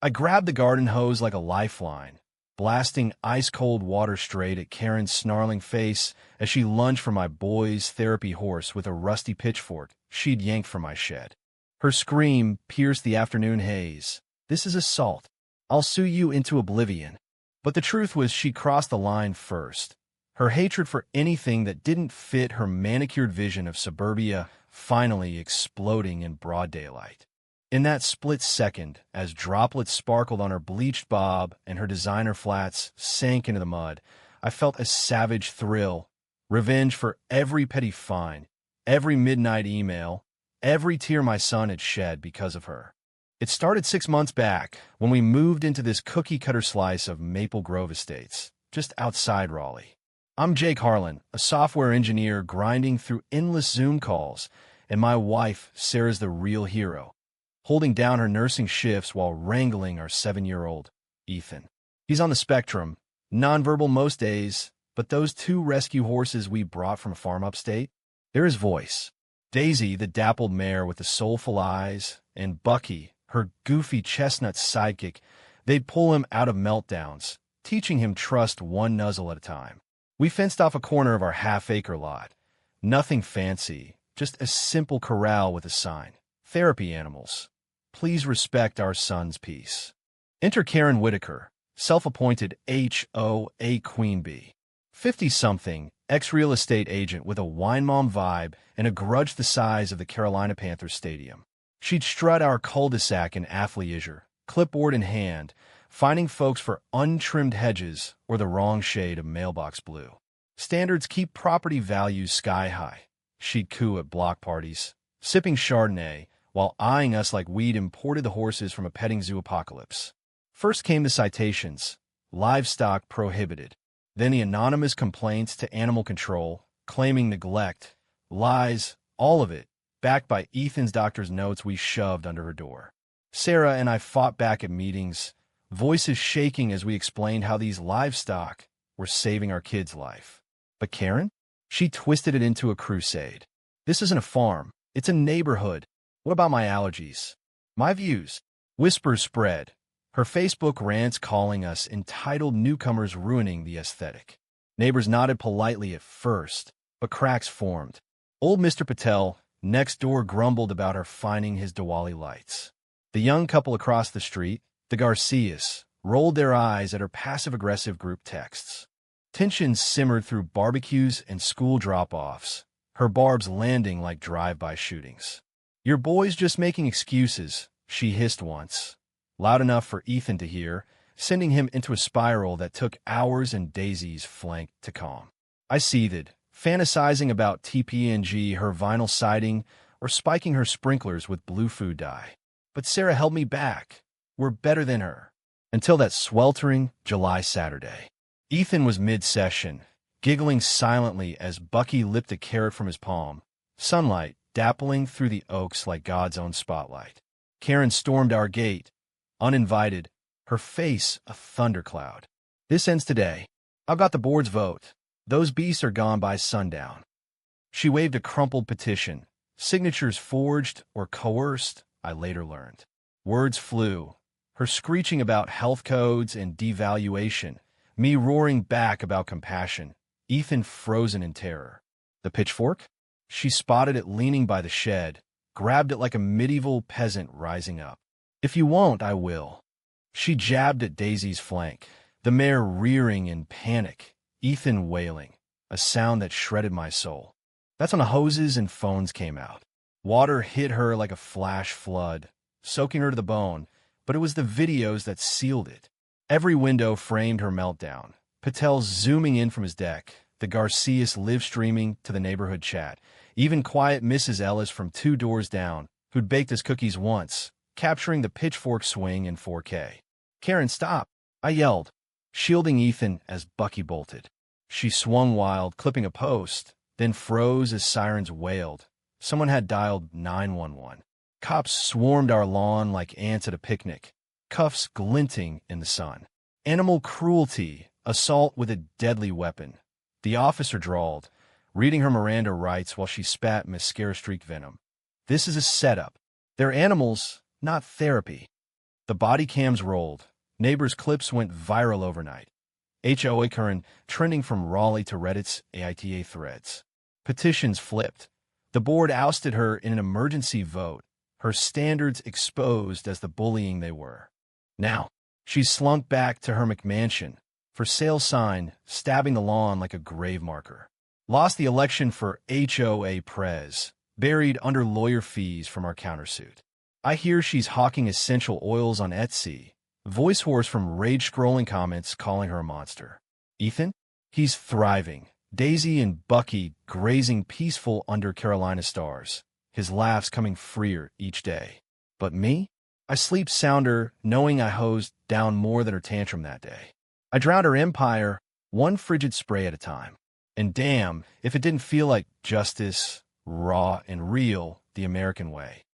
I grabbed the garden hose like a lifeline, blasting ice-cold water straight at Karen's snarling face as she lunged for my boy's therapy horse with a rusty pitchfork she'd yanked from my shed. Her scream pierced the afternoon haze. "This is assault. I'll sue you into oblivion." But the truth was she crossed the line first. Her hatred for anything that didn't fit her manicured vision of suburbia finally exploding in broad daylight. In that split second, as droplets sparkled on her bleached bob and her designer flats sank into the mud, I felt a savage thrill, revenge for every petty fine, every midnight email, every tear my son had shed because of her. It started 6 months back when we moved into this cookie-cutter slice of Maple Grove Estates, just outside Raleigh. I'm Jake Harlan, a software engineer grinding through endless Zoom calls, and my wife, Sarah's the real hero, holding down her nursing shifts while wrangling our 7-year-old, Ethan. He's on the spectrum, nonverbal most days, but those 2 rescue horses we brought from a farm upstate, they're his voice. Daisy, the dappled mare with the soulful eyes, and Bucky, her goofy chestnut sidekick, they'd pull him out of meltdowns, teaching him trust one nuzzle at a time. We fenced off a corner of our half-acre lot. Nothing fancy, just a simple corral with a sign. Therapy animals. Please respect our son's peace. Enter Karen Whitaker, self-appointed HOA Queen Bee. 50-something, ex-real estate agent with a wine mom vibe and a grudge the size of the Carolina Panthers stadium. She'd strut our cul-de-sac in athleisure, clipboard in hand, finding folks for untrimmed hedges or the wrong shade of mailbox blue. Standards keep property values sky high. She'd coo at block parties, sipping Chardonnay, while eyeing us like we'd imported the horses from a petting zoo apocalypse. First came the citations, livestock prohibited. Then the anonymous complaints to animal control, claiming neglect, lies, all of it, backed by Ethan's doctor's notes we shoved under her door. Sarah and I fought back at meetings, voices shaking as we explained how these livestock were saving our kid's life. But Karen? She twisted it into a crusade. This isn't a farm. It's a neighborhood. What about my allergies? My views? Whispers spread. Her Facebook rants calling us entitled newcomers ruining the aesthetic. Neighbors nodded politely at first, but cracks formed. Old Mr. Patel, next door, grumbled about her finding his Diwali lights. The young couple across the street, the Garcias, rolled their eyes at her passive-aggressive group texts. Tensions simmered through barbecues and school drop-offs, her barbs landing like drive-by shootings. "Your boy's just making excuses," she hissed once, loud enough for Ethan to hear, sending him into a spiral that took hours and Daisy's flank to calm. I seethed, fantasizing about TPNG, her vinyl siding, or spiking her sprinklers with blue food dye. But Sarah held me back. We're better than her. Until that sweltering July Saturday. Ethan was mid-session, giggling silently as Bucky lipped a carrot from his palm, sunlight dappling through the oaks like God's own spotlight. Karen stormed our gate, uninvited, her face a thundercloud. "This ends today. I've got the board's vote. Those beasts are gone by sundown." She waved a crumpled petition, signatures forged or coerced, I later learned. Words flew, her screeching about health codes and devaluation, me roaring back about compassion, Ethan frozen in terror. The pitchfork? She spotted it leaning by the shed, grabbed it like a medieval peasant rising up. "If you won't, I will." She jabbed at Daisy's flank, the mare rearing in panic, Ethan wailing, a sound that shredded my soul. That's when the hoses and phones came out. Water hit her like a flash flood, soaking her to the bone, but it was the videos that sealed it. Every window framed her meltdown. Patel zooming in from his deck, the Garcias live streaming to the neighborhood chat, even quiet Mrs. Ellis from 2 doors down, who'd baked us cookies once, capturing the pitchfork swing in 4K. "Karen, stop!" I yelled, shielding Ethan as Bucky bolted. She swung wild, clipping a post, then froze as sirens wailed. Someone had dialed 911. Cops swarmed our lawn like ants at a picnic, cuffs glinting in the sun. Animal cruelty, assault with a deadly weapon. The officer drawled, reading her Miranda rights while she spat mascara-streaked venom. "This is a setup. They're animals, not therapy." The body cams rolled. Neighbors' clips went viral overnight. HOA current trending from Raleigh to Reddit's AITA threads. Petitions flipped. The board ousted her in an emergency vote, her standards exposed as the bullying they were. Now, she's slunk back to her McMansion, for sale sign stabbing the lawn like a grave marker. Lost the election for HOA Prez, buried under lawyer fees from our countersuit. I hear she's hawking essential oils on Etsy. Voice horse from rage-scrolling comments calling her a monster. Ethan? He's thriving. Daisy and Bucky grazing peaceful under Carolina stars. His laughs coming freer each day. But me? I sleep sounder knowing I hosed down more than her tantrum that day. I drowned her empire, one frigid spray at a time. And damn, if it didn't feel like justice, raw and real, the American way.